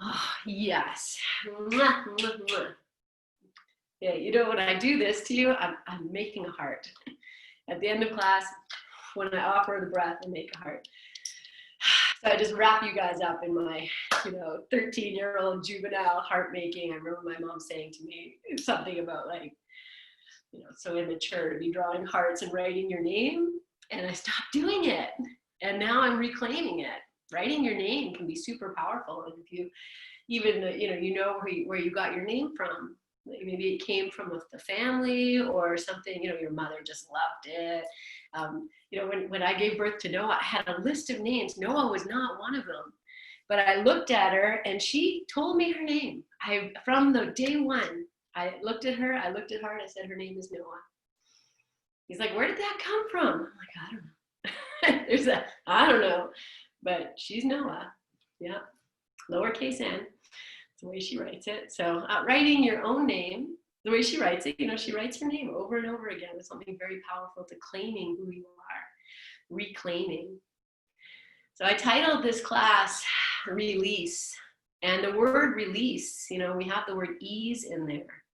Oh, yes. Mwah, mwah, mwah. Yeah, you know, when I do this to you, I'm making a heart. At the end of class, when I offer the breath, I make a heart. So I just wrap you guys up in my, 13-year-old juvenile heart making. I remember my mom saying to me something about like, so immature to be drawing hearts and writing your name. And I stopped doing it. And now I'm reclaiming it. Writing your name can be super powerful. And if you even, where you got your name from. Maybe it came from the family or something, your mother just loved it. When I gave birth to Noah, I had a list of names. Noah was not one of them. But I looked at her and she told me her name. From the day one, I looked at her, and I said, her name is Noah. He's like, where did that come from? I'm like, I don't know. I don't know. But she's Noah. Yeah. Lowercase n. The way she writes it. So writing your own name, the way she writes it, she writes her name over and over again. It's something very powerful to claiming who you are, reclaiming. So I titled this class Release. And the word release, we have the word ease in there.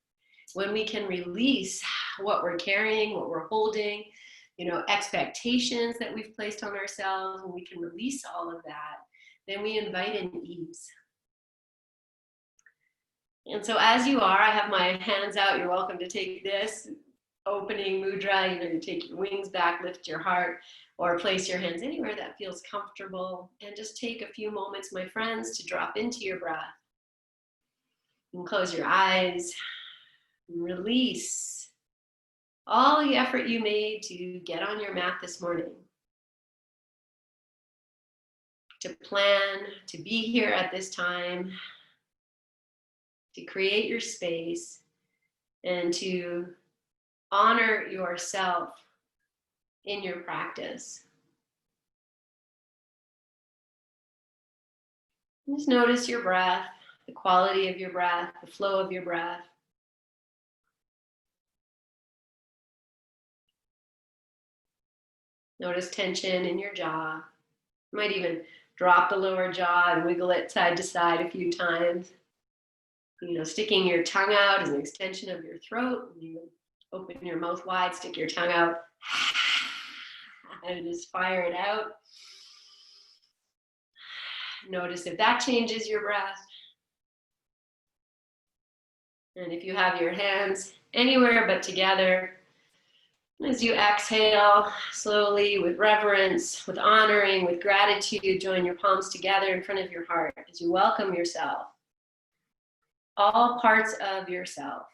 When we can release what we're carrying, what we're holding, expectations that we've placed on ourselves, when we can release all of that, then we invite in ease. And so as you are, I have my hands out. You're welcome to take this opening mudra. You take your wings back, lift your heart, or place your hands anywhere that feels comfortable. And just take a few moments, my friends, to drop into your breath. And close your eyes. Release all the effort you made to get on your mat this morning. To plan, to be here at this time. To create your space and to honor yourself in your practice. Just notice your breath, the quality of your breath, the flow of your breath. Notice tension in your jaw. You might even drop the lower jaw and wiggle it side to side a few times. Sticking your tongue out as an extension of your throat. You open your mouth wide, stick your tongue out, and just fire it out. Notice if that changes your breath. And if you have your hands anywhere but together, as you exhale slowly with reverence, with honoring, with gratitude, join your palms together in front of your heart as you welcome yourself. All parts of yourself,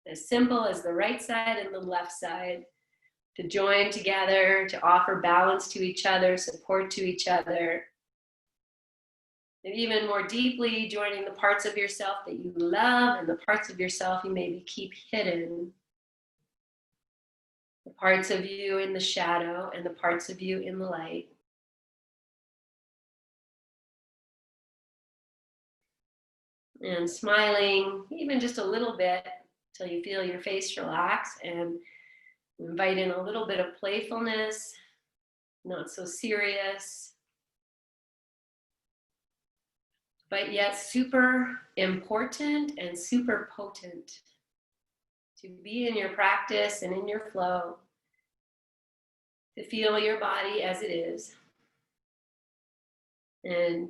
as simple as the right side and the left side, to join together, to offer balance to each other, support to each other. And even more deeply, joining the parts of yourself that you love and the parts of yourself you maybe keep hidden. The parts of you in the shadow and the parts of you in the light. And smiling even just a little bit until you feel your face relax, and invite in a little bit of playfulness, not so serious, but yet super important and super potent to be in your practice and in your flow, to feel your body as it is, and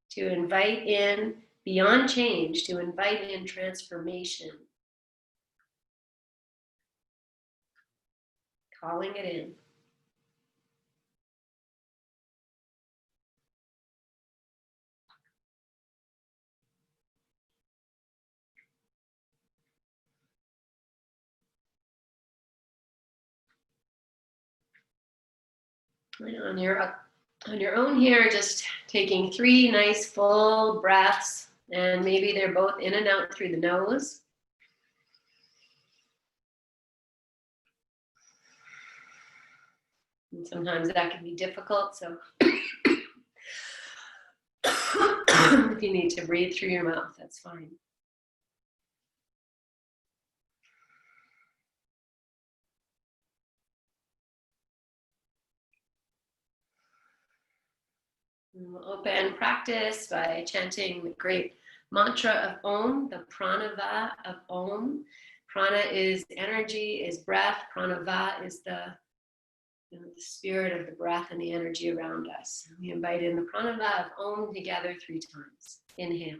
to invite in beyond change, to invite in transformation. Calling it in. And on your own here, just taking 3 nice full breaths, and maybe they're both in and out through the nose. And sometimes that can be difficult, so if you need to breathe through your mouth, that's fine. We'll open practice by chanting the great mantra of Om, the pranava of Om. Prana is energy, is breath. Pranava is the spirit of the breath and the energy around us. We invite in the pranava of Om together 3 times. Inhale.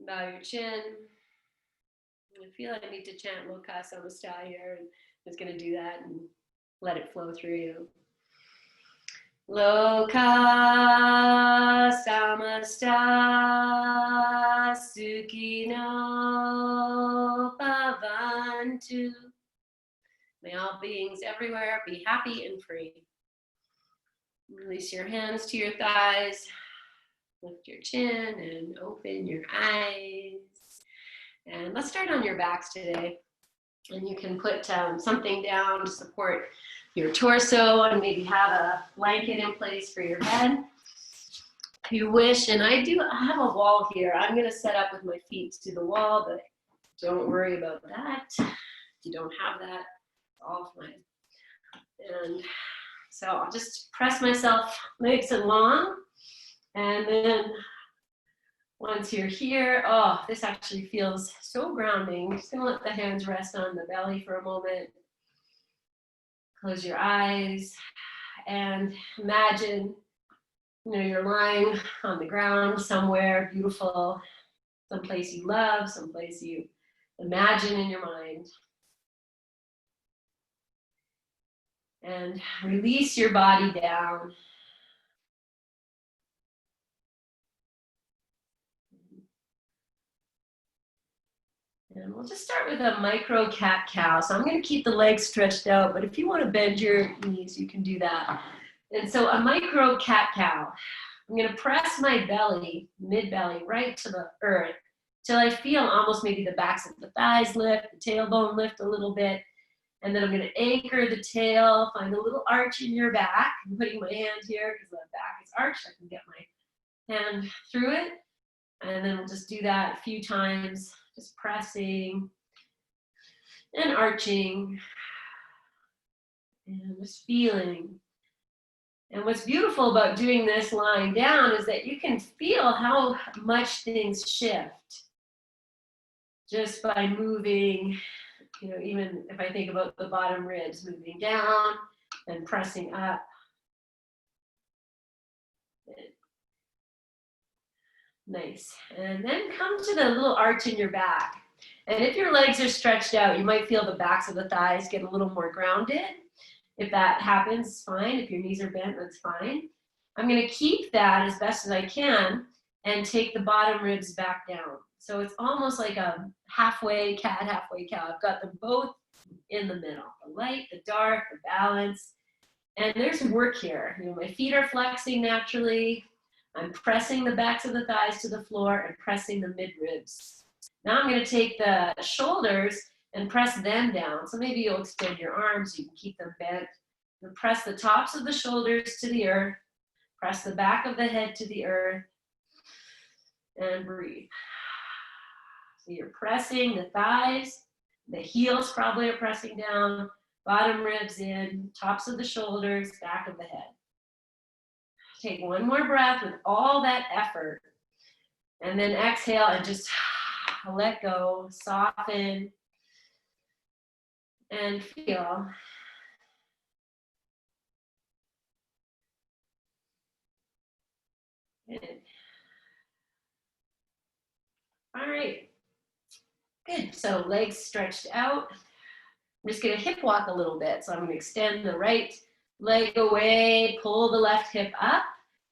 Bow your chin. I feel I need to chant Loka Samasta here, and I'm just going to do that and let it flow through you. Loka Samasta Sukhino Bhavantu. May all beings everywhere be happy and free. Release your hands to your thighs. Lift your chin and open your eyes. And let's start on your backs today. And you can put something down to support your torso and maybe have a blanket in place for your head if you wish. And I have a wall here. I'm going to set up with my feet to the wall, but don't worry about that. If you don't have that, it's all fine. And so I'll just press myself nice and long. And then once you're here, oh, this actually feels so grounding. Just gonna let the hands rest on the belly for a moment. Close your eyes and imagine, you're lying on the ground somewhere beautiful, someplace you love, someplace you imagine in your mind. And release your body down. And we'll just start with a micro cat-cow. So I'm going to keep the legs stretched out, but if you want to bend your knees, you can do that. And so a micro cat-cow. I'm going to press my belly, mid-belly, right to the earth till I feel almost maybe the backs of the thighs lift, the tailbone lift a little bit. And then I'm going to anchor the tail, find a little arch in your back. I'm putting my hand here because the back is arched. I can get my hand through it. And then we'll just do that a few times. Just pressing and arching and just feeling. And what's beautiful about doing this lying down is that you can feel how much things shift just by moving, even if I think about the bottom ribs, moving down and pressing up. Nice. And then come to the little arch in your back. And if your legs are stretched out, you might feel the backs of the thighs get a little more grounded. If that happens, fine. If your knees are bent, that's fine. I'm going to keep that as best as I can and take the bottom ribs back down. So it's almost like a halfway cat, halfway cow. I've got them both in the middle. The light, the dark, the balance. And there's work here. My feet are flexing naturally. I'm pressing the backs of the thighs to the floor and pressing the mid-ribs. Now I'm going to take the shoulders and press them down. So maybe you'll extend your arms, you can keep them bent. And press the tops of the shoulders to the earth. Press the back of the head to the earth. And breathe. So you're pressing the thighs, the heels probably are pressing down, bottom ribs in, tops of the shoulders, back of the head. Take one more breath with all that effort. And then exhale and just let go, soften, and feel. Good. All right. Good. So legs stretched out. I'm just going to hip walk a little bit. So I'm going to extend the right leg away, pull the left hip up,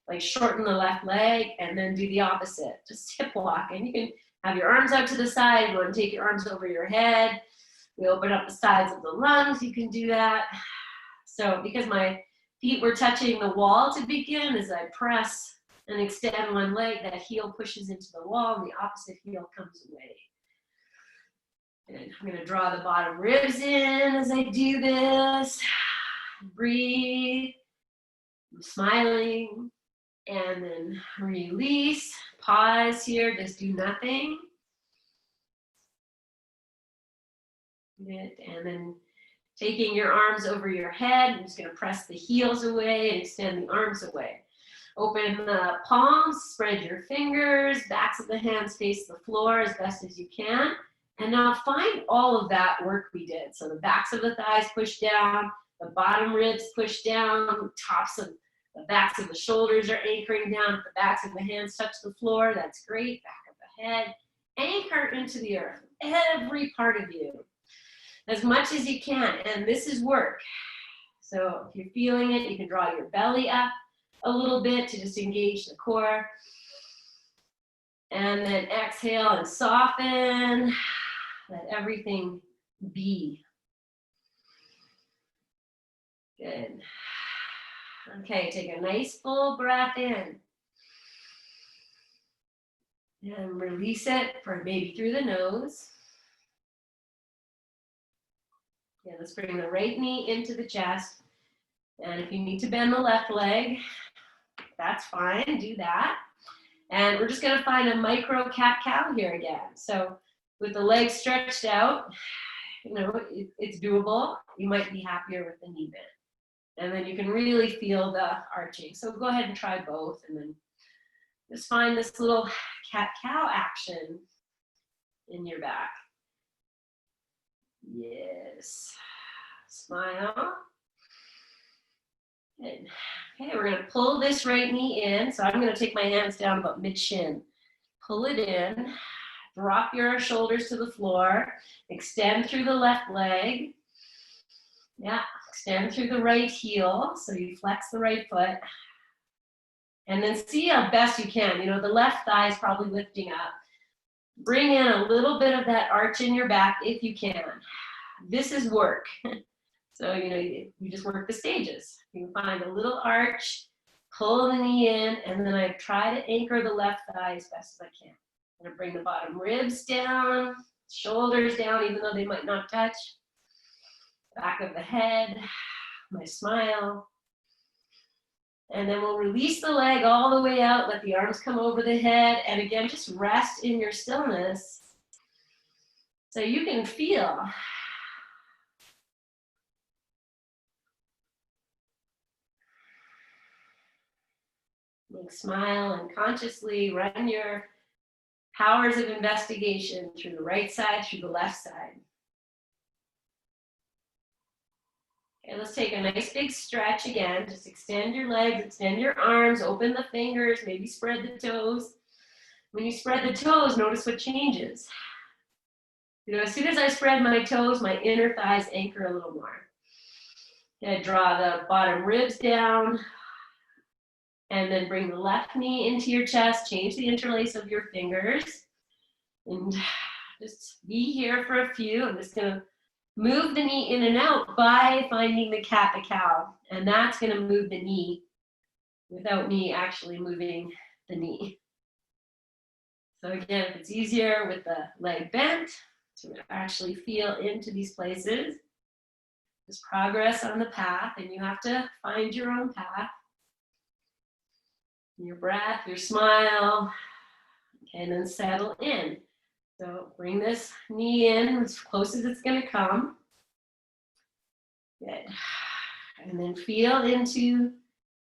like shorten the left leg, and then do the opposite. Just hip walk. And you can have your arms out to the side. You want to take your arms over your head. We open up the sides of the lungs. You can do that. So because my feet were touching the wall to begin, as I press and extend one leg, that heel pushes into the wall and the opposite heel comes away. And I'm going to draw the bottom ribs in as I do this. Breathe. I'm smiling. And then release. Pause here. Just do nothing. Good. And then taking your arms over your head. I'm just going to press the heels away and extend the arms away. Open the palms. Spread your fingers. Backs of the hands face the floor as best as you can. And now find all of that work we did. So the backs of the thighs push down, the bottom ribs push down, tops of the backs of the shoulders are anchoring down, the backs of the hands touch the floor. That's great. Back of the head. Anchor into the earth. Every part of you. As much as you can. And this is work. So if you're feeling it, you can draw your belly up a little bit to just engage the core. And then exhale and soften. Let everything be. Good. Okay, take a nice full breath in. And release it for maybe through the nose. Yeah, let's bring the right knee into the chest. And if you need to bend the left leg, that's fine, do that. And we're just gonna find a micro cat-cow here again. So with the legs stretched out, you know, it's doable. You might be happier with the knee bend. And then you can really feel the arching. So go ahead and try both. And then just find this little cat-cow action in your back. Yes. Smile. Good. Okay, we're going to pull this right knee in. So I'm going to take my hands down about mid-shin. Pull it in. Drop your shoulders to the floor. Extend through the left leg. Yeah, extend through the right heel. So you flex the right foot. And then see how best you can. You know, the left thigh is probably lifting up. Bring in a little bit of that arch in your back if you can. This is work. So, you know, you just work the stages. You can find a little arch, pull the knee in, and then I try to anchor the left thigh as best as I can. I'm going to bring the bottom ribs down, shoulders down, even though they might not touch. Back of the head, my smile. And then we'll release the leg all the way out, let the arms come over the head, and again, just rest in your stillness so you can feel. Like smile and consciously run your powers of investigation through the right side, through the left side. Okay, let's take a nice big stretch again. Just extend your legs, extend your arms, open the fingers, maybe spread the toes. When you spread the toes, notice what changes. You know, as soon as I spread my toes, my inner thighs anchor a little more. Okay, draw the bottom ribs down, and then bring the left knee into your chest, change the interlace of your fingers, and just be here for a few. I'm just gonna move the knee in and out by finding the cat-cow, and that's gonna move the knee without me actually moving the knee. So again, if it's easier with the leg bent to actually feel into these places, there's progress on the path, and you have to find your own path. Your breath, your smile, okay, and then settle in. So bring this knee in as close as it's going to come. Good. And then feel into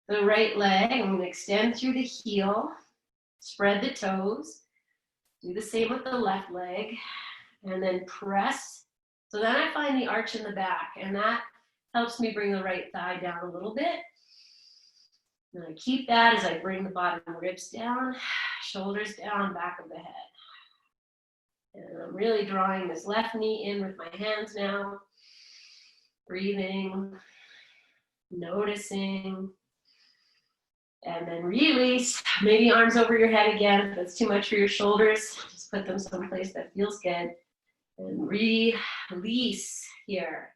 the right leg. I'm going to extend through the heel, spread the toes. Do the same with the left leg, and then press. So then I find the arch in the back, and that helps me bring the right thigh down a little bit. And I keep that as I bring the bottom ribs down, shoulders down, back of the head. And I'm really drawing this left knee in with my hands now. Breathing, noticing, and then release. Maybe arms over your head again. If that's too much for your shoulders, just put them someplace that feels good. And release here.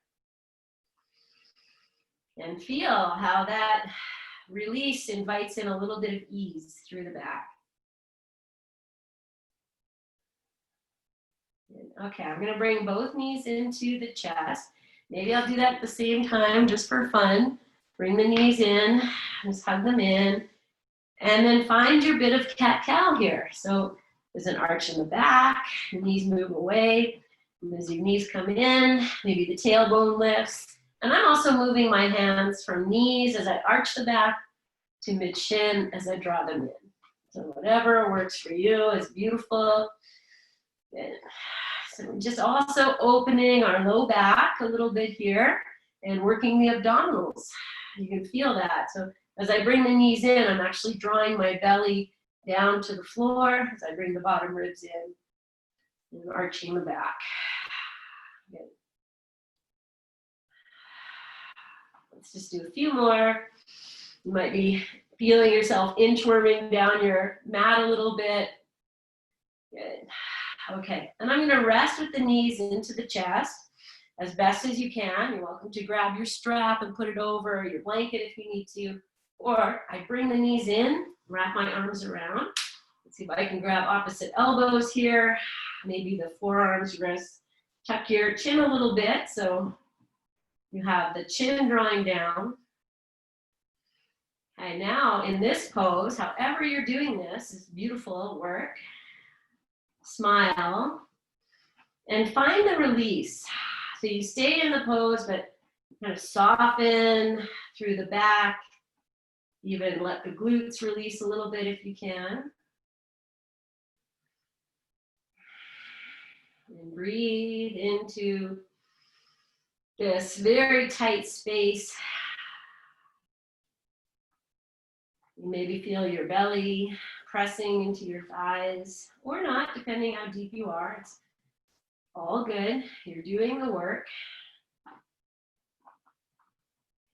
And feel how that release invites in a little bit of ease through the back. Okay, I'm going to bring both knees into the chest. Maybe I'll do that at the same time just for fun. Bring the knees in, just hug them in. And then find your bit of cat-cow here. So there's an arch in the back, your knees move away. And as your knees come in, maybe the tailbone lifts. And I'm also moving my hands from knees as I arch the back to mid-shin as I draw them in. So whatever works for you is beautiful. Good. So we're just also opening our low back a little bit here and working the abdominals. You can feel that. So as I bring the knees in, I'm actually drawing my belly down to the floor as I bring the bottom ribs in and arching the back. Good. Let's just do a few more. You might be feeling yourself inchworming down your mat a little bit. Good. Okay, and I'm going to rest with the knees into the chest as best as you can. You're welcome to grab your strap and put it over your blanket if you need to. Or I bring the knees in, wrap my arms around. Let's see if I can grab opposite elbows here. Maybe the forearms, wrists. Tuck your chin a little bit so you have the chin drawing down. Okay, now in this pose, however you're doing this, is beautiful work. Smile and find the release. So you stay in the pose, but kind of soften through the back. Even let the glutes release a little bit if you can. And breathe into this very tight space. You maybe feel your belly pressing into your thighs, or not, depending how deep you are. It's all good. You're doing the work.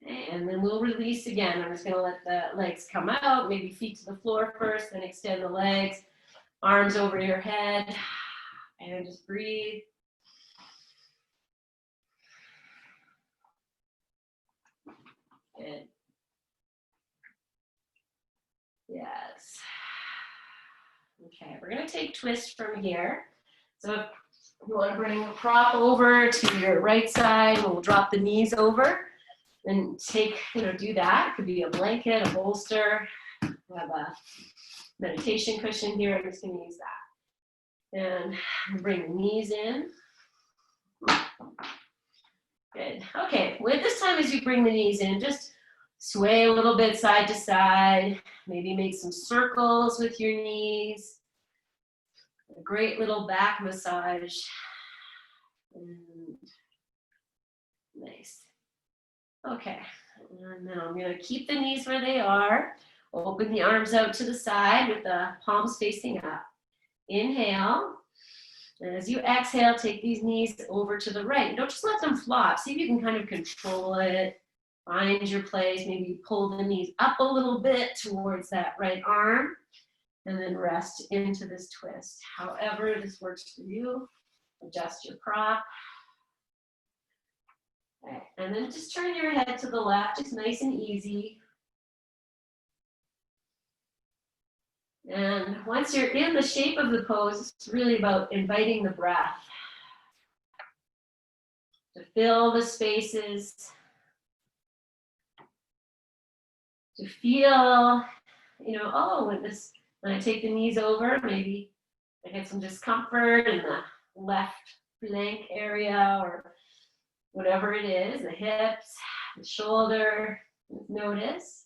Okay, and then we'll release again. I'm just going to let the legs come out, maybe feet to the floor first, then extend the legs, arms over your head, and just breathe. Good. Yes. Okay, we're going to take twist from here. So if you want to bring the prop over to your right side, we'll drop the knees over and take, do that. It could be a blanket, a bolster. We have a meditation cushion here. I'm just going to use that. And bring the knees in. Good. Okay, with this time as you bring the knees in, just sway a little bit side to side. Maybe make some circles with your knees. A great little back massage. And nice. Okay, and then I'm going to keep the knees where they are. Open the arms out to the side with the palms facing up. Inhale. And as you exhale, take these knees over to the right. Don't just let them flop. See if you can kind of control it. Find your place. Maybe pull the knees up a little bit towards that right arm. And then rest into this twist. However this works for you. Adjust your prop. Okay. And then just turn your head to the left. Just nice and easy. And once you're in the shape of the pose, it's really about inviting the breath to fill the spaces, to feel, when I take the knees over, maybe I get some discomfort in the left flank area or whatever it is, the hips, the shoulder. Notice.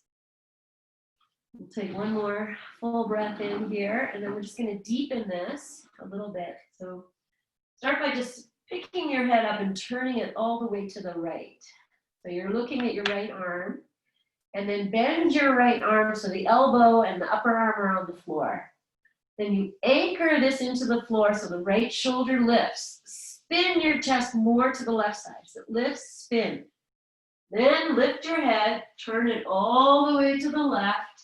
We'll take one more full breath in here, and then we're just going to deepen this a little bit. So start by just picking your head up and turning it all the way to the right. So you're looking at your right arm, and then bend your right arm so the elbow and the upper arm are on the floor. Then you anchor this into the floor so the right shoulder lifts. Spin your chest more to the left side. So lift, spin. Then lift your head, turn it all the way to the left,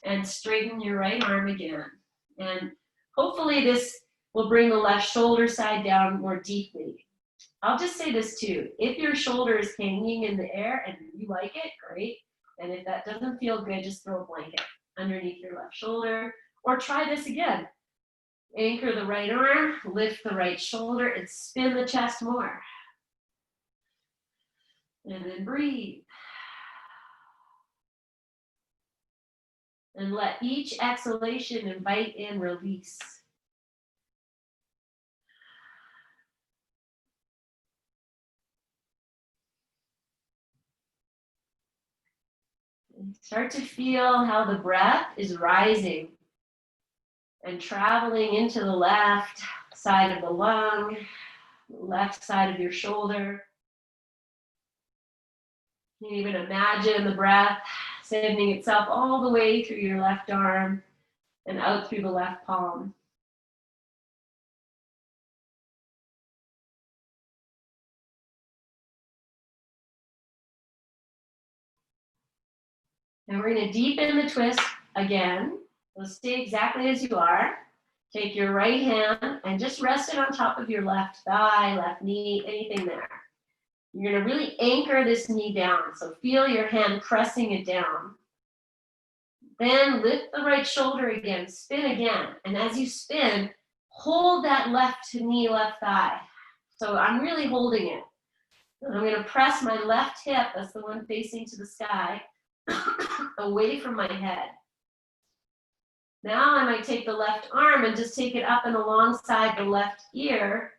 and straighten your right arm again. And hopefully this will bring the left shoulder side down more deeply. I'll just say this too. If your shoulder is hanging in the air and you like it, great. And if that doesn't feel good, just throw a blanket underneath your left shoulder. Or try this again. Anchor the right arm, lift the right shoulder, and spin the chest more. And then breathe. And let each exhalation invite in release. And start to feel how the breath is rising and traveling into the left side of the lung, left side of your shoulder. You can even imagine the breath sending itself all the way through your left arm and out through the left palm. And we're going to deepen the twist again. So stay exactly as you are. Take your right hand and just rest it on top of your left thigh, left knee, anything there. You're going to really anchor this knee down. So feel your hand pressing it down. Then lift the right shoulder again, spin again. And as you spin, hold that left knee, left thigh. So I'm really holding it. And I'm going to press my left hip, that's the one facing to the sky, away from my head. Now I might take the left arm and just take it up and alongside the left ear.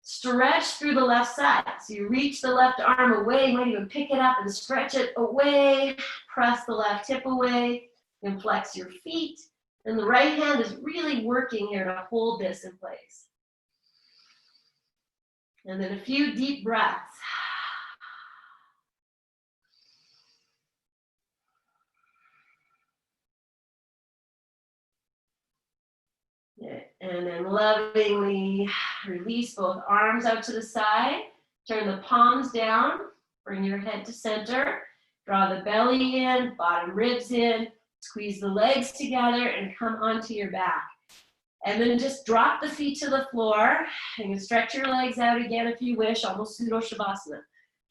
Stretch through the left side. So you reach the left arm away, you might even pick it up and stretch it away. Press the left hip away, and flex your feet. And the right hand is really working here to hold this in place. And then a few deep breaths. And then lovingly release both arms out to the side. Turn the palms down. Bring your head to center. Draw the belly in, bottom ribs in. Squeeze the legs together and come onto your back. And then just drop the feet to the floor. You can stretch your legs out again if you wish, almost pseudo shavasana.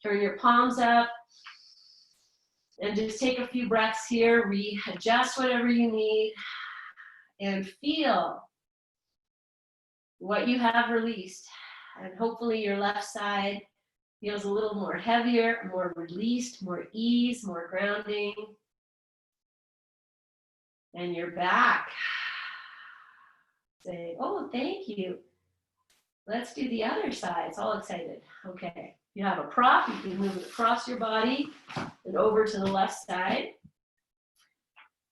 Turn your palms up. And just take a few breaths here. Readjust whatever you need. And feel what you have released. And hopefully your left side feels a little more heavier, more released, more ease, more grounding. And your back. Say, oh, thank you. Let's do the other side. It's all excited. Okay. You have a prop. You can move it across your body and over to the left side.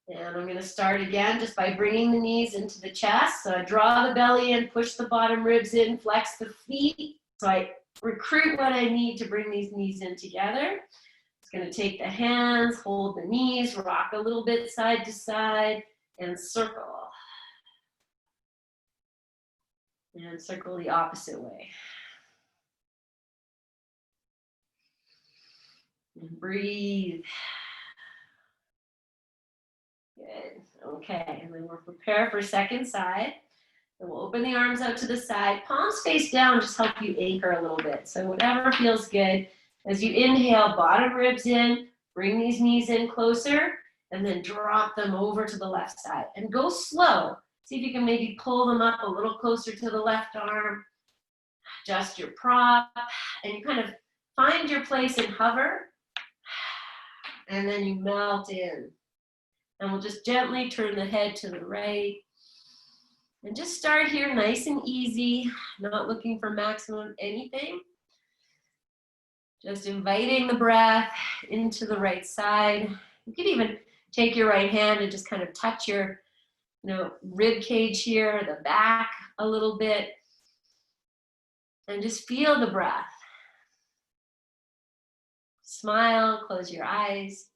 And I'm going to start again just by bringing the knees into the chest. So I draw the belly in, push the bottom ribs in, flex the feet. So I recruit what I need to bring these knees in together. It's going to take the hands, hold the knees, rock a little bit side to side, and circle. And circle the opposite way. And breathe. Good. Okay, and then we'll prepare for second side. And we'll open the arms out to the side. Palms face down, just help you anchor a little bit. So whatever feels good. As you inhale, bottom ribs in, bring these knees in closer, and then drop them over to the left side. And go slow. See if you can maybe pull them up a little closer to the left arm. Adjust your prop, and you kind of find your place and hover. And then you melt in. And we'll just gently turn the head to the right. And just start here nice and easy, not looking for maximum anything. Just inviting the breath into the right side. You can even take your right hand and just kind of touch your rib cage here, the back a little bit. And just feel the breath. Smile, close your eyes.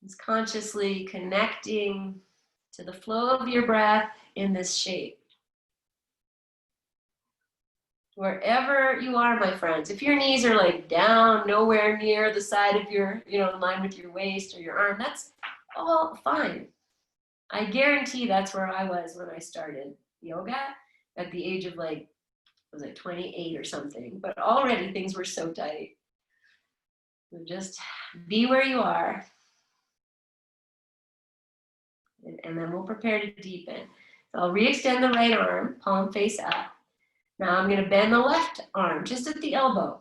It's consciously connecting to the flow of your breath in this shape. Wherever you are, my friends, if your knees are like down, nowhere near the side of your, in line with your waist or your arm, that's all fine. I guarantee that's where I was when I started yoga at the age of like, was it 28 or something? But already things were so tight. So just be where you are. And then we'll prepare to deepen. So I'll re-extend the right arm, palm face up. Now I'm going to bend the left arm just at the elbow.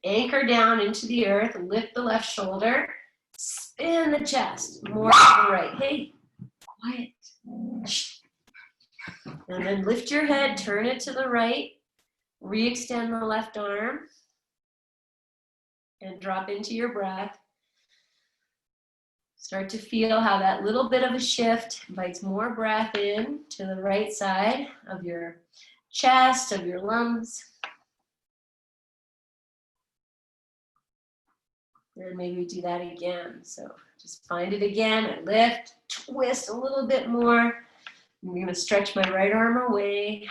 Anchor down into the earth, lift the left shoulder, spin the chest more to the right. Hey, quiet. And then lift your head, turn it to the right, re-extend the left arm, and drop into your breath. Start to feel how that little bit of a shift invites more breath in to the right side of your chest, of your lungs. And maybe we do that again. So just find it again and lift, twist a little bit more. I'm going to stretch my right arm away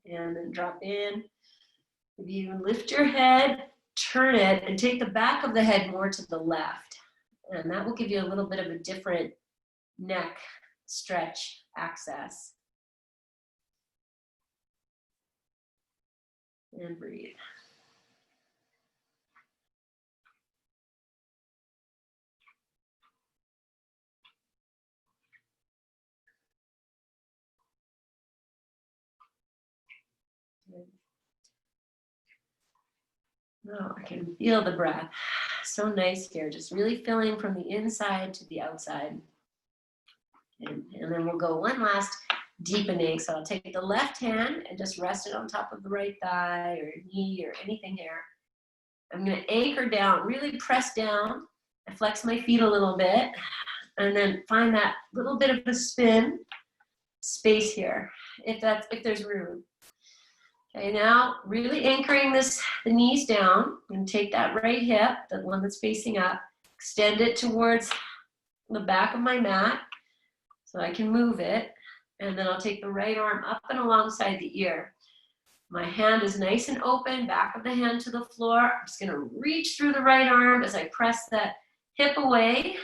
and then drop in. Maybe even lift your head, turn it, and take the back of the head more to the left. And that will give you a little bit of a different neck stretch access. And breathe. Oh, I can feel the breath. So nice here, just really filling from the inside to the outside. And then we'll go one last deepening. So I'll take the left hand and just rest it on top of the right thigh or knee or anything here. I'm going to anchor down, really press down. I flex my feet a little bit and then find that little bit of a spin space here, if there's room. Okay, now really anchoring the knees down, and take that right hip, the one that's facing up, extend it towards the back of my mat so I can move it, and then I'll take the right arm up and alongside the ear. My hand is nice and open, back of the hand to the floor. I'm just gonna reach through the right arm as I press that hip away,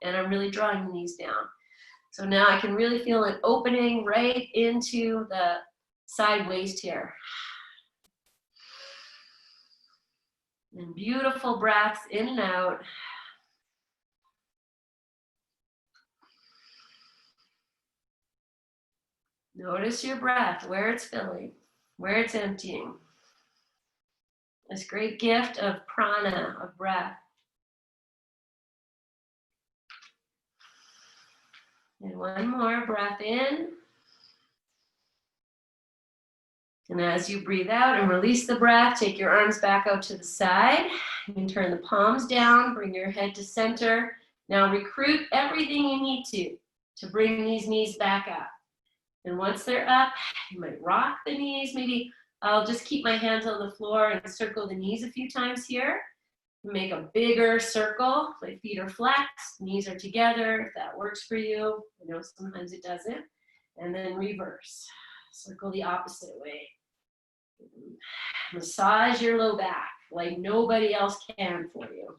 and I'm really drawing the knees down. So now I can really feel an opening right into the side waist here. And beautiful breaths in and out. Notice your breath, where it's filling, where it's emptying. This great gift of prana, of breath. And one more breath in. And as you breathe out and release the breath, take your arms back out to the side. You can turn the palms down, bring your head to center. Now recruit everything you need to bring these knees back up. And once they're up, you might rock the knees. Maybe I'll just keep my hands on the floor and circle the knees a few times here. Make a bigger circle. My feet are flexed, knees are together, if that works for you. I know sometimes it doesn't. And then reverse. Circle the opposite way. Massage your low back like nobody else can for you.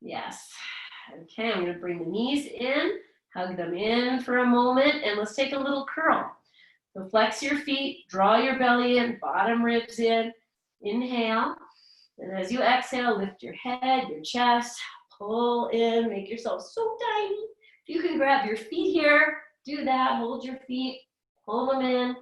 Yes. Okay, I'm going to bring the knees in, hug them in for a moment, and let's take a little curl. So flex your feet, draw your belly in, bottom ribs in. Inhale. And as you exhale, lift your head, your chest, pull in, make yourself so tiny. If you can grab your feet here, do that. Hold your feet, pull them in.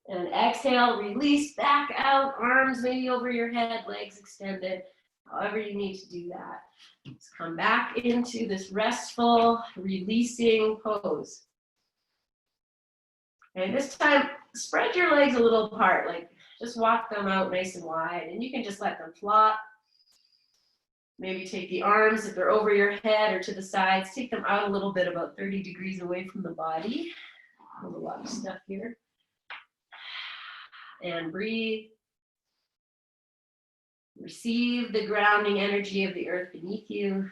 And exhale, release back out, arms maybe over your head, legs extended, however you need to do that. Let's come back into this restful, releasing pose. And this time, spread your legs a little apart, like just walk them out nice and wide, and you can just let them flop. Maybe take the arms, if they're over your head or to the sides, take them out a little bit, about 30 degrees away from the body. There's a lot of stuff here. And breathe. Receive the grounding energy of the earth beneath you.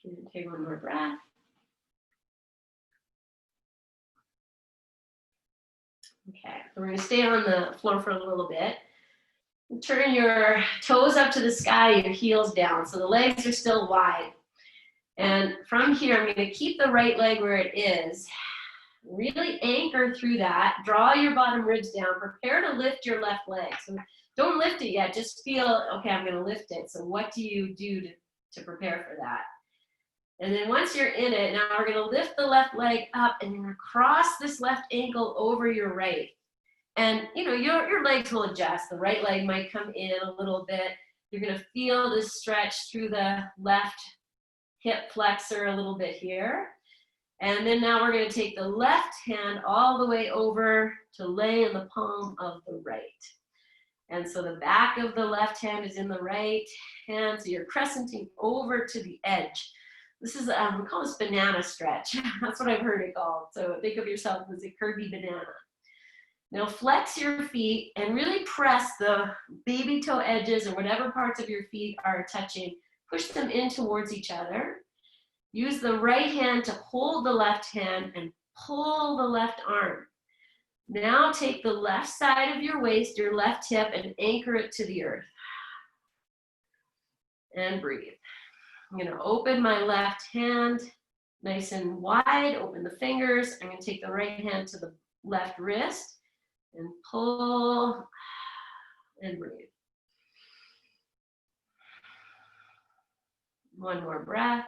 And take one more breath. Okay, so we're going to stay on the floor for a little bit. Turn your toes up to the sky, your heels down. So the legs are still wide. And from here, I'm going to keep the right leg where it is. Really anchor through that. Draw your bottom ribs down. Prepare to lift your left leg. So don't lift it yet. Just feel, okay, I'm going to lift it. So what do you do to prepare for that? And then once you're in it, now we're going to lift the left leg up and then cross this left ankle over your right. And your legs will adjust. The right leg might come in a little bit. You're going to feel this stretch through the left hip flexor a little bit here. And then now we're going to take the left hand all the way over to lay in the palm of the right. And so the back of the left hand is in the right hand. So you're crescenting over to the edge. This is, we call this banana stretch. That's what I've heard it called. So think of yourself as a curvy banana. Now flex your feet and really press the baby toe edges or whatever parts of your feet are touching. Push them in towards each other. Use the right hand to hold the left hand and pull the left arm. Now take the left side of your waist, your left hip, and anchor it to the earth. And breathe. I'm going to open my left hand nice and wide, open the fingers. I'm going to take the right hand to the left wrist and pull and breathe. One more breath.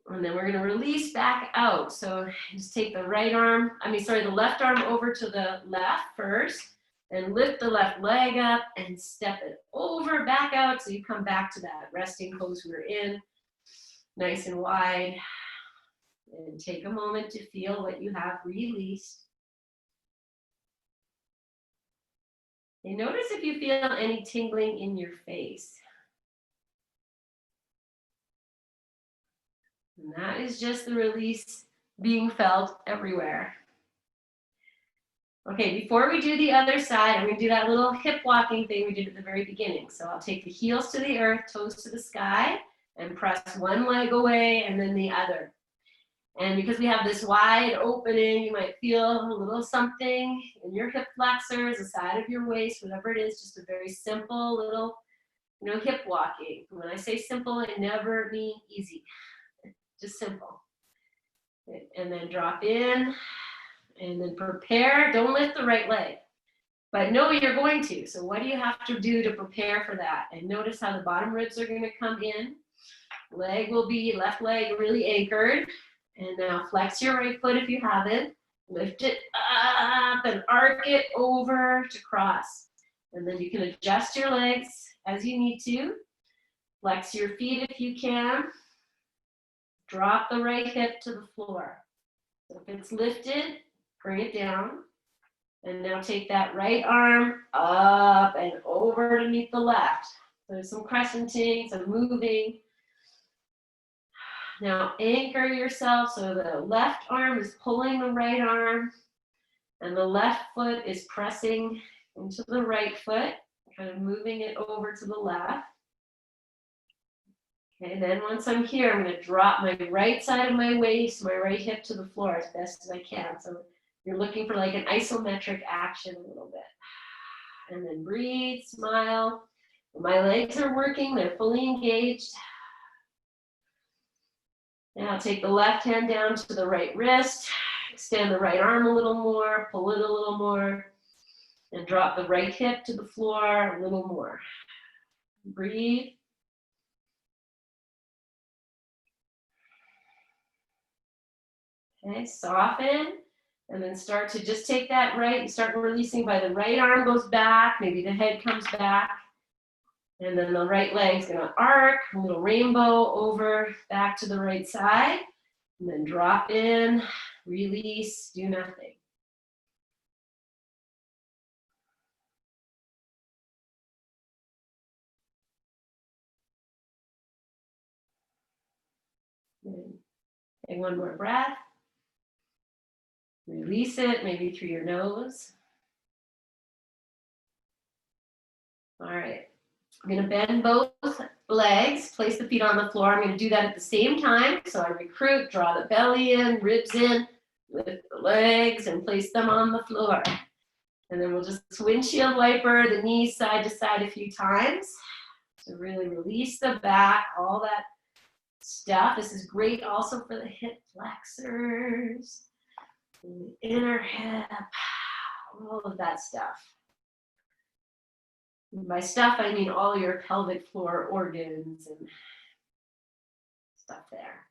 And then we're going to release back out. So just take the the left arm over to the left first and lift the left leg up and step it over, back out. So you come back to that resting pose we were in, nice and wide. And take a moment to feel what you have released. And notice if you feel any tingling in your face. And that is just the release being felt everywhere. Okay, before we do the other side, I'm going to do that little hip walking thing we did at the very beginning. So I'll take the heels to the earth, toes to the sky, and press one leg away and then the other. And because we have this wide opening, you might feel a little something in your hip flexors, the side of your waist, whatever it is, just a very simple little, hip walking. When I say simple, I never mean easy, just simple. And then drop in and then prepare. Don't lift the right leg, but know you're going to. So what do you have to do to prepare for that? And notice how the bottom ribs are going to come in. Leg will be, left leg really anchored. And now flex your right foot if you haven't. Lift it up and arc it over to cross. And then you can adjust your legs as you need to. Flex your feet if you can. Drop the right hip to the floor. So if it's lifted, bring it down. And now take that right arm up and over to meet the left. So there's some crescenting, some moving. Now anchor yourself so the left arm is pulling the right arm and the left foot is pressing into the right foot, kind of moving it over to the left. Okay, and then once I'm here, I'm going to drop my right side of my waist, my right hip to the floor as best as I can. So you're looking for like an isometric action a little bit. And then breathe, smile. My legs are working, they're fully engaged. Now take the left hand down to the right wrist, extend the right arm a little more, pull it a little more, and drop the right hip to the floor a little more. Breathe. Okay, soften, and then start to just take that right, you start releasing by the right arm goes back, maybe the head comes back. And then the right leg's gonna arc, a little rainbow over, back to the right side. And then drop in, release, do nothing. Okay, one more breath. Release it, maybe through your nose. All right. I'm going to bend both legs, place the feet on the floor. I'm going to do that at the same time. So I recruit, draw the belly in, ribs in, lift the legs, and place them on the floor. And then we'll just windshield wiper the knees side to side a few times to really release the back, all that stuff. This is great also for the hip flexors, the inner hip, all of that stuff. By stuff, I mean all your pelvic floor organs and stuff there.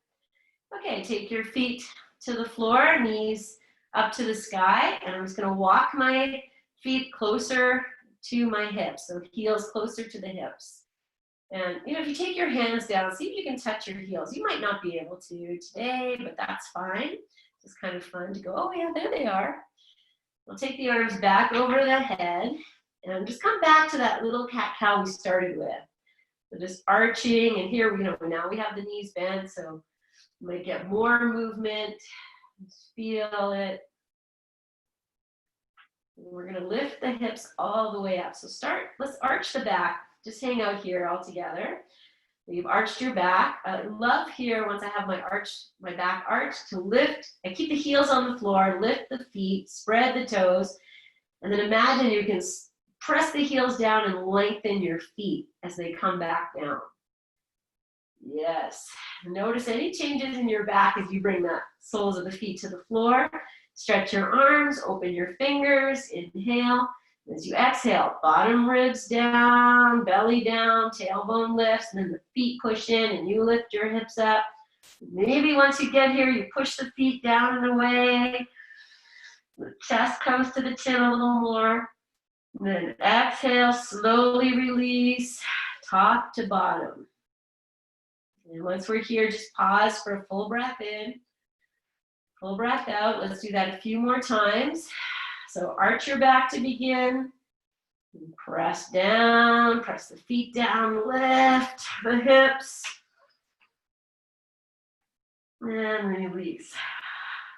Okay, take your feet to the floor, knees up to the sky, and I'm just going to walk my feet closer to my hips, so heels closer to the hips. And, you know, if you take your hands down, see if you can touch your heels. You might not be able to today, but that's fine. It's kind of fun to go, oh yeah, there they are. We'll take the arms back over the head. And just come back to that little cat-cow we started with. So just arching, and here, you know, now we have the knees bent, so you might get more movement. Just feel it. And we're gonna lift the hips all the way up. So let's arch the back. Just hang out here all together. You've arched your back. I love here, once I have my back arched, to lift. I keep the heels on the floor, lift the feet, spread the toes, and then imagine you can press the heels down and lengthen your feet as they come back down. Yes. Notice any changes in your back as you bring the soles of the feet to the floor. Stretch your arms, open your fingers, inhale. As you exhale, bottom ribs down, belly down, tailbone lifts, and then the feet push in and you lift your hips up. Maybe once you get here, you push the feet down and away. The chest comes to the chin a little more. Then exhale, slowly release, top to bottom. And once we're here, just pause for a full breath in, full breath out. Let's do that a few more times. So arch your back to begin. Press down, press the feet down, lift the hips. And release.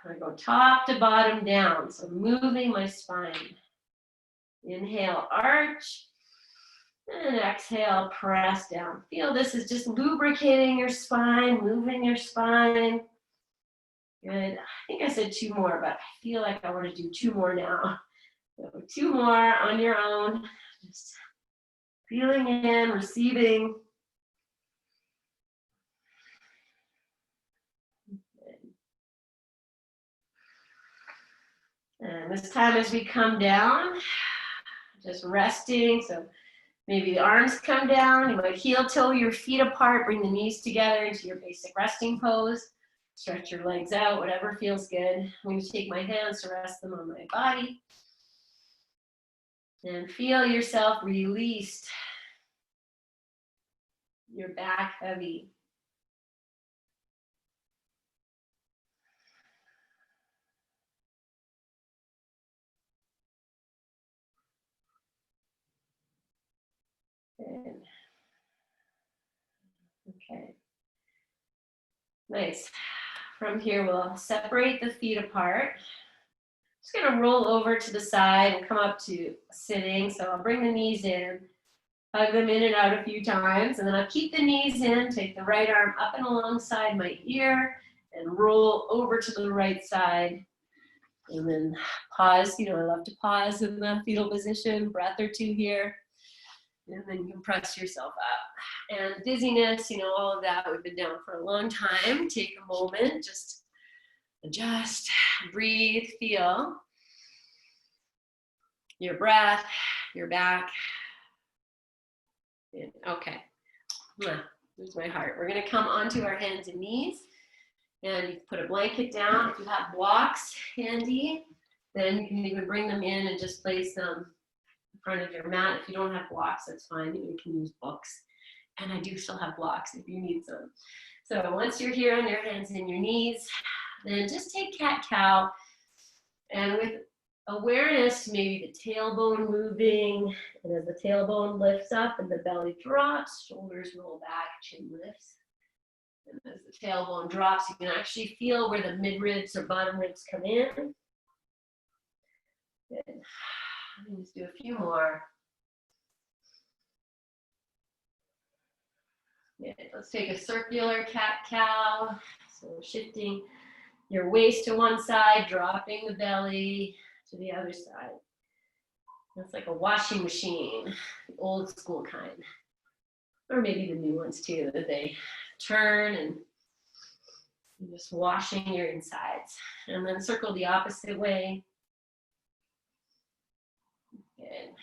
I go top to bottom down, so moving my spine. Inhale, arch, and exhale, press down. Feel this is just lubricating your spine, moving your spine. Good. I think I said 2 more, but I feel like I want to do 2 more now. So 2 more on your own. Just feeling in, receiving. And this time as we come down, just resting. So maybe the arms come down. You might heel toe your feet apart, bring the knees together into your basic resting pose. Stretch your legs out, whatever feels good. I'm going to take my hands to rest them on my body. And feel yourself released. Your back heavy. Good. Okay. Nice. From here, we'll separate the feet apart. Just gonna roll over to the side and come up to sitting. So I'll bring the knees in, hug them in and out a few times, and then I'll keep the knees in, take the right arm up and alongside my ear, and roll over to the right side. And then pause, you know, I love to pause in the fetal position, breath or 2 here. And then you can press yourself up. And dizziness, you know, all of that, we've been down for a long time. Take a moment, just adjust, breathe, feel your breath, your back. Okay, there's my heart. We're gonna come onto our hands and knees. And you can put a blanket down. If you have blocks handy, then you can even bring them in and just place them in front of your mat. If you don't have blocks, that's fine. You can use books. And I do still have blocks if you need some. So once you're here on your hands and your knees, then just take cat-cow. And with awareness, maybe the tailbone moving. And as the tailbone lifts up and the belly drops, shoulders roll back, chin lifts. And as the tailbone drops, you can actually feel where the mid ribs or bottom ribs come in. Good. Let me just do a few more. Good. Let's take a circular cat-cow. So we're shifting your waist to one side, dropping the belly to the other side. It's like a washing machine, the old school kind. Or maybe the new ones too, that they turn and just washing your insides. And then circle the opposite way. Good.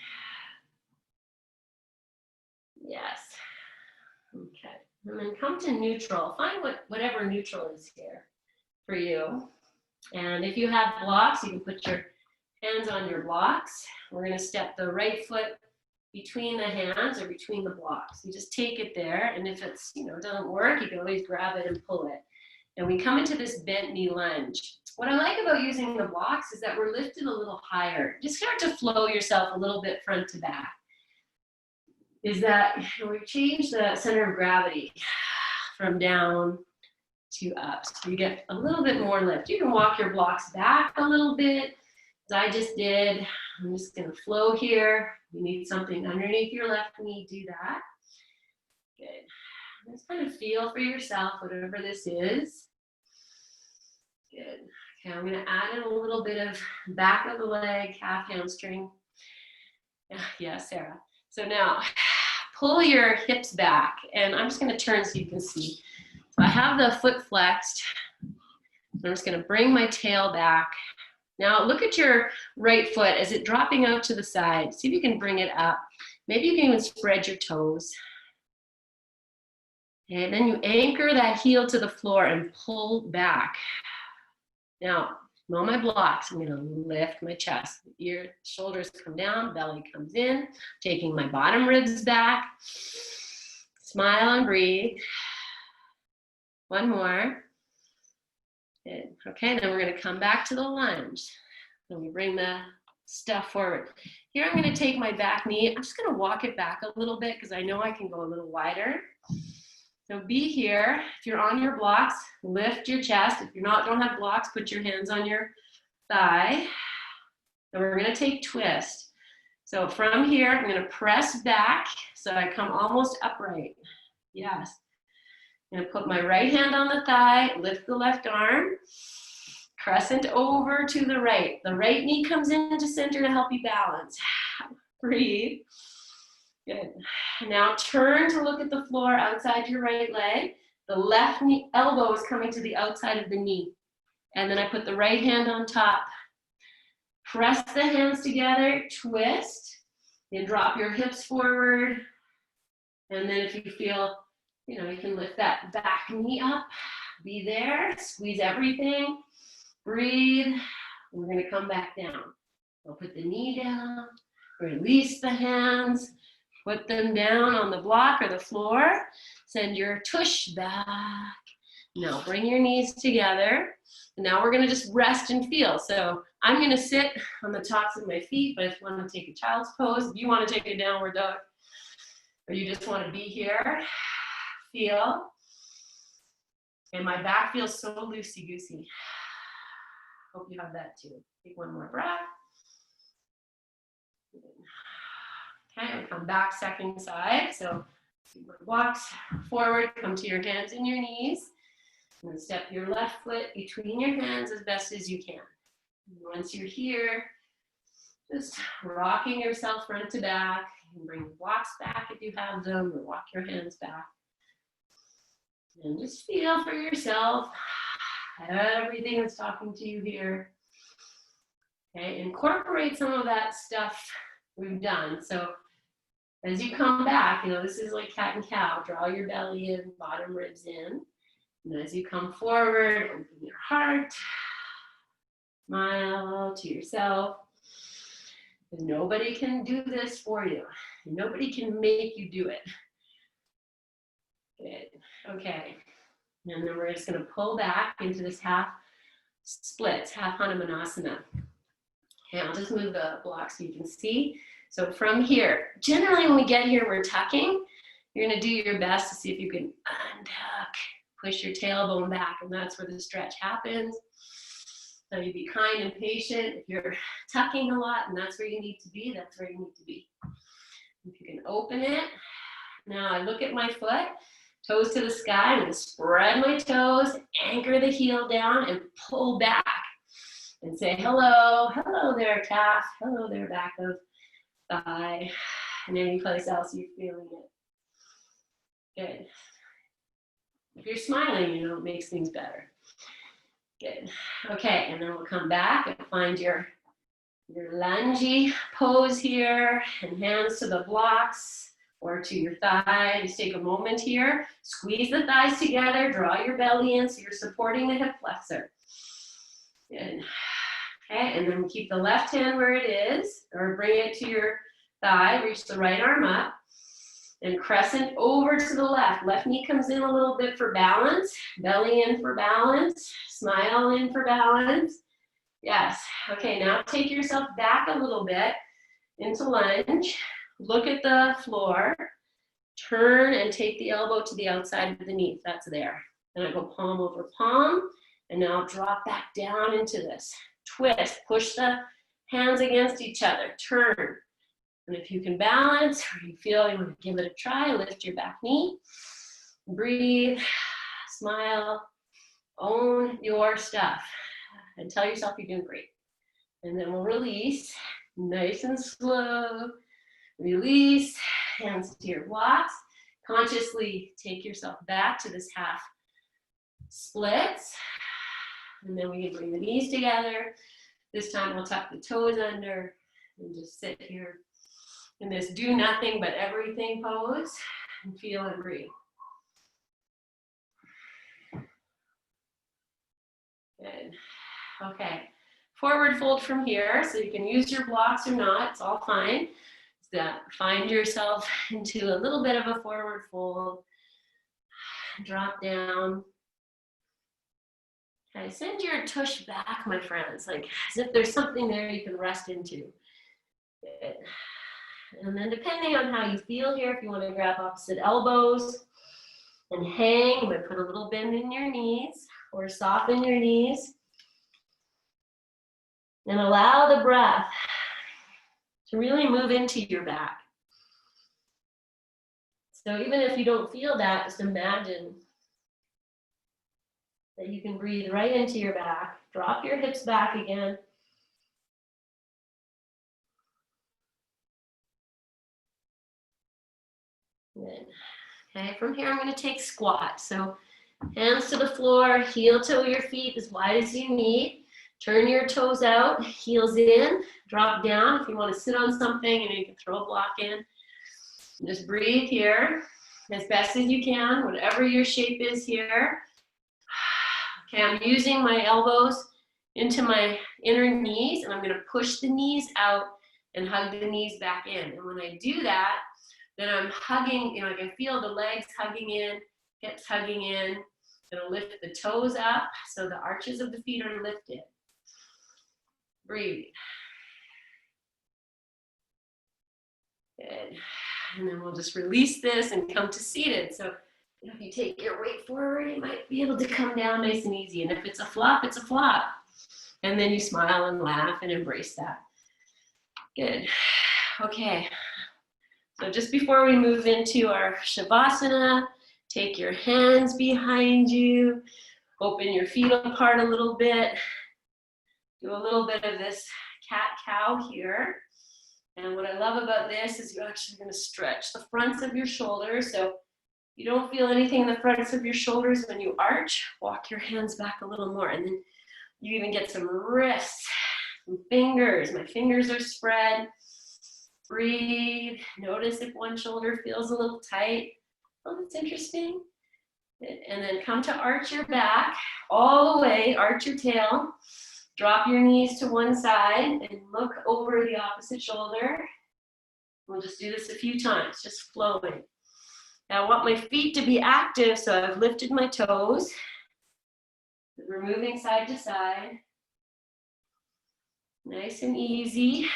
Yes. Okay. And then come to neutral. Find whatever neutral is here for you. And if you have blocks, you can put your hands on your blocks. We're going to step the right foot between the hands or between the blocks. You just take it there, and if it's, doesn't work, you can always grab it and pull it. And we come into this bent knee lunge. What I like about using the blocks is that we're lifted a little higher. Just start to flow yourself a little bit front to back. Is that we change the center of gravity from down to up. So you get a little bit more lift. You can walk your blocks back a little bit, as I just did. I'm just going to flow here. You need something underneath your left knee, do that. Good. Just kind of feel for yourself, whatever this is. Good. Okay, I'm going to add in a little bit of back of the leg, calf, hamstring. Yeah, Sarah. So now, pull your hips back, and I'm just going to turn so you can see. So I have the foot flexed. I'm just going to bring my tail back. Now look at your right foot. Is it dropping out to the side? See if you can bring it up. Maybe you can even spread your toes. And then you anchor that heel to the floor and pull back. Now, I'm on my blocks. I'm going to lift my chest. Your shoulders come down, belly comes in, taking my bottom ribs back. Smile and breathe. One more. Good. Okay, then we're going to come back to the lunge. Then we bring the stuff forward. Here I'm going to take my back knee. I'm just going to walk it back a little bit because I know I can go a little wider. So be here. If you're on your blocks, lift your chest. If don't have blocks, put your hands on your thigh. And we're going to take twist. So from here, I'm going to press back so I come almost upright. Yes. I'm going to put my right hand on the thigh, lift the left arm, crescent over to the right. The right knee comes into center to help you balance. Breathe. Good. Now turn to look at the floor outside your right leg. The left knee elbow is coming to the outside of the knee. And then I put the right hand on top. Press the hands together, twist, and drop your hips forward. And then if you feel, you can lift that back knee up. Be there, squeeze everything, breathe. We're going to come back down. We'll put the knee down, release the hands, put them down on the block or the floor. Send your tush back. Now bring your knees together. And now we're going to just rest and feel. So I'm going to sit on the tops of my feet, but if you want to take a child's pose, if you want to take a downward dog, or you just want to be here, feel. And my back feels so loosey-goosey. Hope you have that too. Take one more breath. Okay, and come back second side. So blocks forward, come to your hands and your knees. And then step your left foot between your hands as best as you can. And once you're here, just rocking yourself front to back. You can bring the blocks back if you have them, or walk your hands back. And just feel for yourself everything that's talking to you here. Okay, incorporate some of that stuff we've done. So as you come back, this is like cat and cow. Draw your belly in, bottom ribs in. And as you come forward, open your heart. Smile to yourself. And nobody can do this for you. Nobody can make you do it. Good. Okay. And then we're just going to pull back into this half splits, half Hanumanasana. Okay, I'll just move the block so you can see. So from here, generally when we get here, we're tucking. You're going to do your best to see if you can untuck, push your tailbone back, and that's where the stretch happens. So you be kind and patient. If you're tucking a lot and that's where you need to be, that's where you need to be. If you can open it. Now I look at my foot, toes to the sky. I'm going to spread my toes, anchor the heel down, and pull back. And say, hello, hello there, calf. Hello there, back of thigh. And any place else you're feeling it. Good. If you're smiling, you know, it makes things better. Good. Okay, and then we'll come back and find your lungy pose here, and hands to the blocks or to your thigh. Just take a moment here. Squeeze the thighs together. Draw your belly in so you're supporting the hip flexor. Good. Okay, and then keep the left hand where it is, or bring it to your thigh. Reach the right arm up. And crescent over to the left. Left knee comes in a little bit for balance. Belly in for balance. Smile in for balance. Yes. Okay, now take yourself back a little bit into lunge. Look at the floor. Turn and take the elbow to the outside of the knee if that's there. And I go palm over palm. And now drop back down into this. Twist. Push the hands against each other. Turn. And if you can balance, or you feel you want to give it a try, lift your back knee. Breathe. Smile. Own your stuff. And tell yourself you're doing great. And then we'll release. Nice and slow. Release. Hands to your blocks. Consciously take yourself back to this half splits. And then we can bring the knees together. This time we'll tuck the toes under and just sit here in this do nothing but everything pose and feel and breathe. Good. Okay. Forward fold from here, so you can use your blocks or not, it's all fine. Find yourself into a little bit of a forward fold. Drop down. Okay, send your tush back, my friends, like as if there's something there you can rest into. Good. And then depending on how you feel here, if you want to grab opposite elbows and hang, you might put a little bend in your knees or soften your knees. And allow the breath to really move into your back. So even if you don't feel that, just imagine that you can breathe right into your back. Drop your hips back again. Good. Okay, from here I'm going to take squat. So hands to the floor, heel toe your feet as wide as you need. Turn your toes out, heels in, drop down. If you want to sit on something, and you can throw a block in. Just breathe here as best as you can, whatever your shape is here. Okay, I'm using my elbows into my inner knees, and I'm going to push the knees out and hug the knees back in. And when I do that, then I'm hugging, you know, I can feel the legs hugging in, hips hugging in. I'm going to lift the toes up so the arches of the feet are lifted. Breathe. Good. And then we'll just release this and come to seated. So if you take your weight forward, you might be able to come down nice and easy. And if it's a flop, it's a flop. And then you smile and laugh and embrace that. Good. Okay. So just before we move into our Shavasana, take your hands behind you. Open your feet apart a little bit. Do a little bit of this cat-cow here. And what I love about this is you're actually going to stretch the fronts of your shoulders. So you don't feel anything in the fronts of your shoulders when you arch. Walk your hands back a little more. And then you even get some wrists, some fingers. My fingers are spread. Breathe. Notice if one shoulder feels a little tight. Oh, that's interesting. And then come to arch your back all the way. Arch your tail. Drop your knees to one side and look over the opposite shoulder. We'll just do this a few times, just flowing. Now I want my feet to be active, so I've lifted my toes. We're moving side to side. Nice and easy,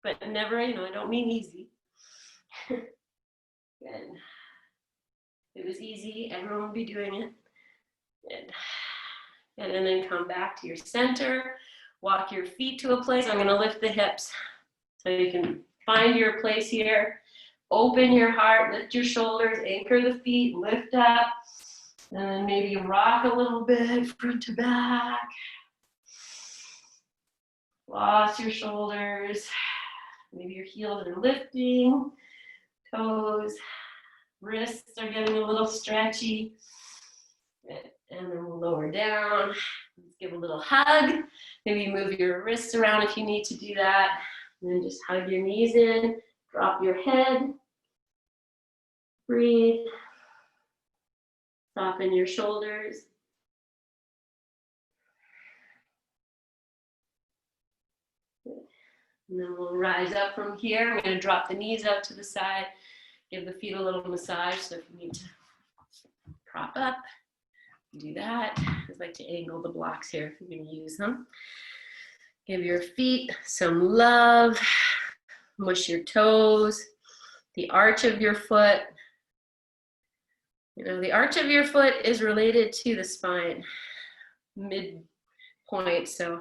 but never, I don't mean easy. Good. If it was easy, everyone would be doing it. Good. And then come back to your center. Walk your feet to a place. I'm going to lift the hips so you can find your place here. Open your heart, lift your shoulders, anchor the feet, lift up. And then maybe rock a little bit, front to back. Floss your shoulders. Maybe your heels are lifting. Toes, wrists are getting a little stretchy. And then we'll lower down. Let's give a little hug. Maybe move your wrists around if you need to do that. And then just hug your knees in. Drop your head. Breathe. Soften your shoulders. And then we'll rise up from here. I'm going to drop the knees out to the side. Give the feet a little massage. So if you need to prop up, do that. I just like to angle the blocks here if you're going to use them. Give your feet some love. Mush your toes. The arch of your foot. You know, the arch of your foot is related to the spine, midpoint. So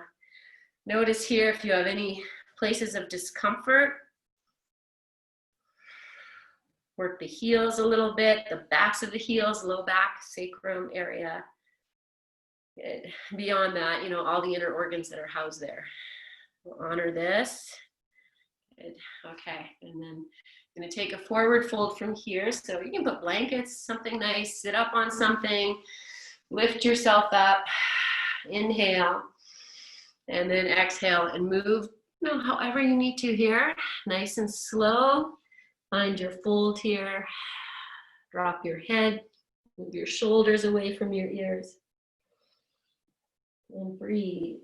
notice here if you have any places of discomfort. Work the heels a little bit, the backs of the heels, low back, sacrum area. Good. Beyond that, you know, all the inner organs that are housed there. We'll honor this. Good. Okay, and then I'm going to take a forward fold from here. So you can put blankets, something nice, sit up on something, lift yourself up, inhale, and then exhale and move, you know, however you need to here, nice and slow. Find your fold here, drop your head, move your shoulders away from your ears, and breathe.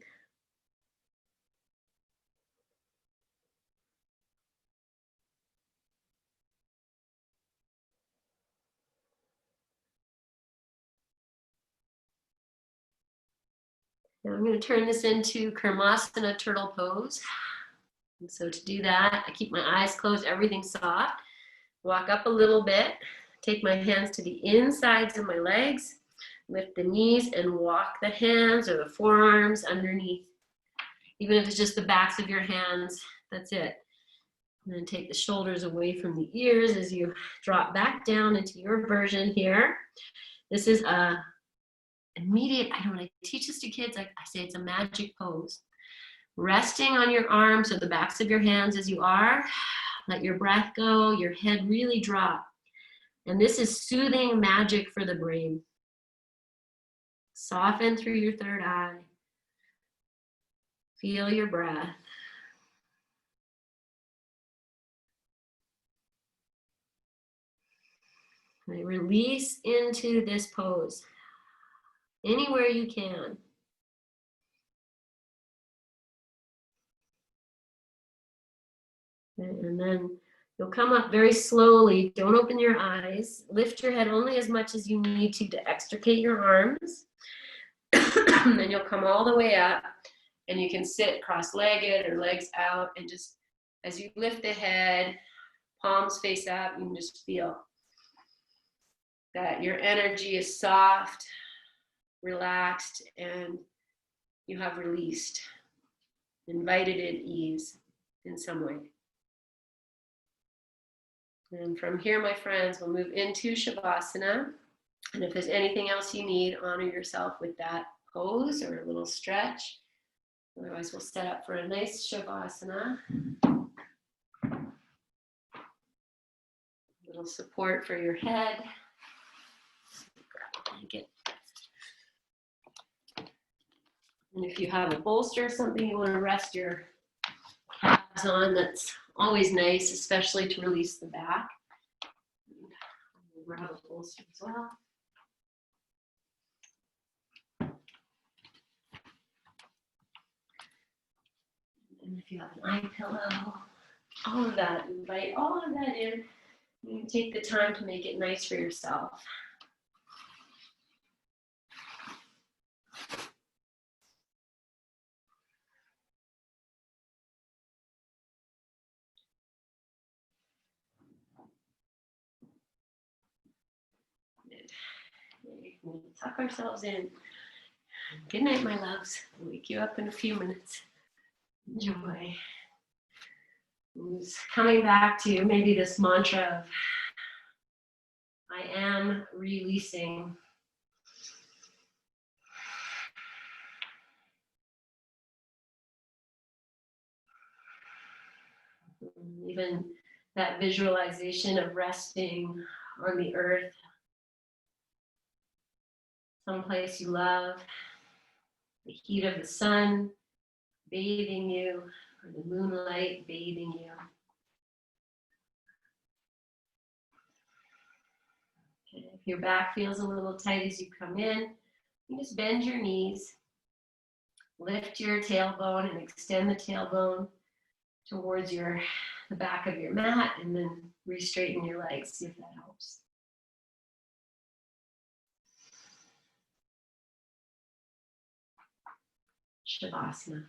Now I'm going to turn this into Karmasana turtle pose. And so to do that, I keep my eyes closed, everything soft. Walk up a little bit, take my hands to the insides of my legs, lift the knees and walk the hands or the forearms underneath. Even if it's just the backs of your hands, that's it. And then take the shoulders away from the ears as you drop back down into your version here. This is a immediate, when I teach this to kids, I say it's a magic pose. Resting on your arms or the backs of your hands as you are. Let your breath go, your head really drop. And this is soothing magic for the brain. Soften through your third eye. Feel your breath. And release into this pose. Anywhere you can. And then you'll come up very slowly. Don't open your eyes. Lift your head only as much as you need to extricate your arms. And then you'll come all the way up. And you can sit cross-legged or legs out. And just as you lift the head, palms face up, you can just feel that your energy is soft, relaxed, and you have released, invited at ease in some way. And from here, my friends, we'll move into Shavasana. And if there's anything else you need, honor yourself with that pose or a little stretch. Otherwise, we'll set up for a nice Shavasana. A little support for your head. Grab a blanket. And if you have a bolster or something you want to rest your calves on, that's always nice, especially to release the back. Grab a bolster as well. And if you have an eye pillow, all of that, invite all of that in. You can take the time to make it nice for yourself. Tuck ourselves in. Good night, my loves. I'll wake you up in a few minutes. Enjoy. Just coming back to maybe this mantra of I am releasing. Even that visualization of resting on the earth, someplace you love, the heat of the sun bathing you, or the moonlight bathing you. Okay. If your back feels a little tight as you come in, you just bend your knees, lift your tailbone and extend the tailbone towards the back of your mat, and then re-straighten your legs, see if that helps. Shavasana.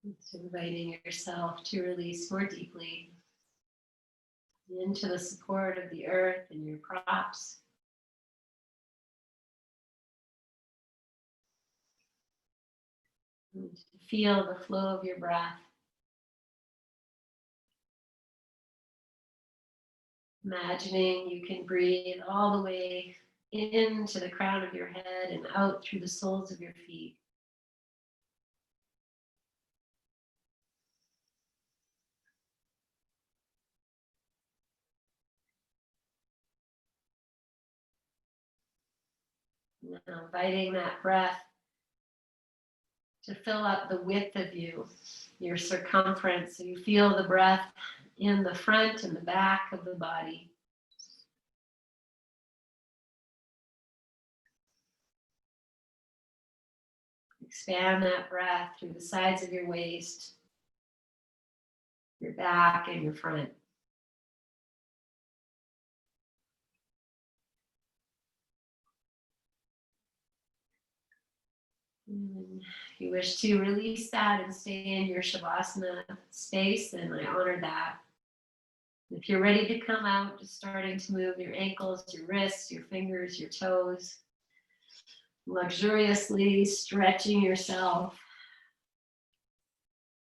It's inviting yourself to release more deeply into the support of the earth and your props. And to feel the flow of your breath. Imagining you can breathe all the way into the crown of your head and out through the soles of your feet. Now inviting that breath to fill up the width of you, your circumference, so you feel the breath in the front and the back of the body. Expand that breath through the sides of your waist, your back, and your front. And if you wish to release that and stay in your Shavasana space, then I honor that. If you're ready to come out, just starting to move your ankles, your wrists, your fingers, your toes, luxuriously stretching yourself.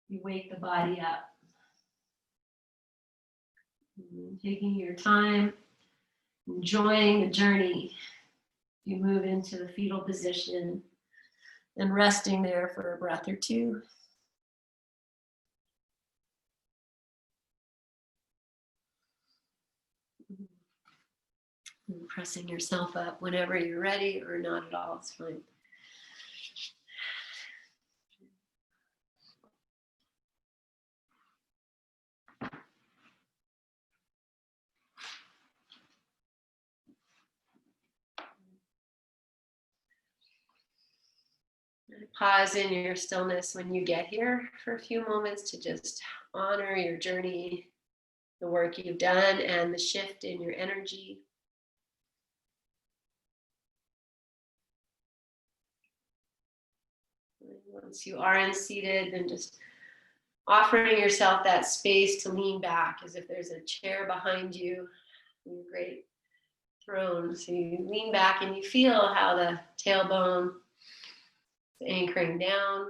You wake the body up. Taking your time, enjoying the journey. You move into the fetal position and resting there for a breath or two. And pressing yourself up whenever you're ready or not at all, it's fine. Pause in your stillness when you get here for a few moments to just honor your journey, the work you've done, and the shift in your energy. Once you are unseated, then just offering yourself that space to lean back as if there's a chair behind you, your great throne. So you lean back and you feel how the tailbone is anchoring down.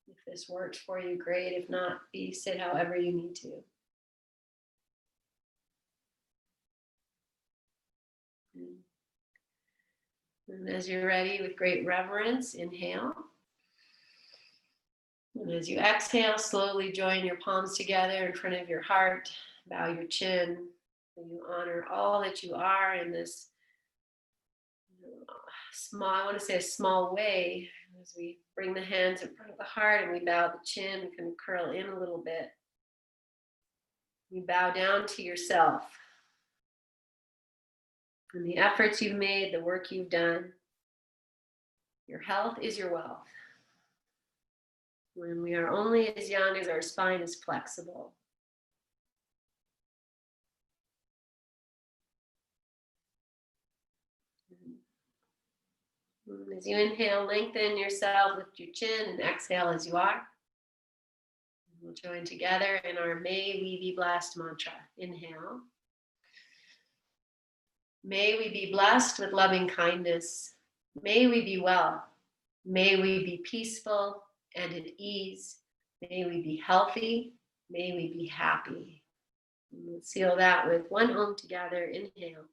If this works for you, great. If not, sit however you need to. And as you're ready, with great reverence, inhale. And as you exhale, slowly join your palms together in front of your heart. Bow your chin. And you honor all that you are in this small, I want to say a small way. As we bring the hands in front of the heart and we bow the chin, we can curl in a little bit. You bow down to yourself. And the efforts you've made, the work you've done. Your health is your wealth. When we are only as young as our spine is flexible. And as you inhale, lengthen yourself, lift your chin, and exhale as you are. We'll join together in our May We Be Blessed mantra. Inhale. May we be blessed with loving kindness. May we be well. May we be peaceful and at ease. May we be healthy. May we be happy. And we'll seal that with one Om together. Inhale.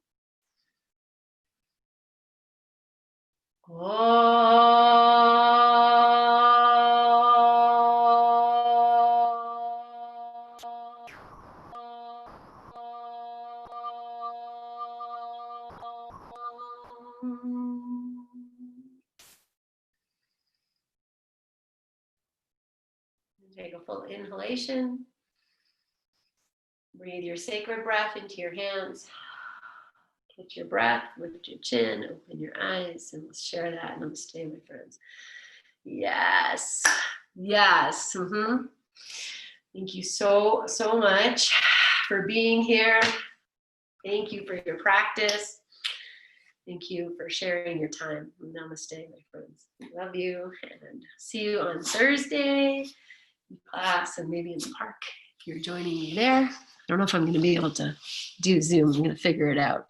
Take a full inhalation. Breathe your sacred breath into your hands. Catch your breath, lift your chin, open your eyes, and let's share that. Namaste, my friends. Yes. Yes. Thank you so much for being here. Thank you for your practice. Thank you for sharing your time. Namaste, my friends. Love you, and see you on Thursday in class and maybe in the park if you're joining me there. I don't know if I'm going to be able to do Zoom. I'm going to figure it out.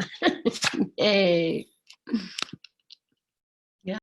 Yay.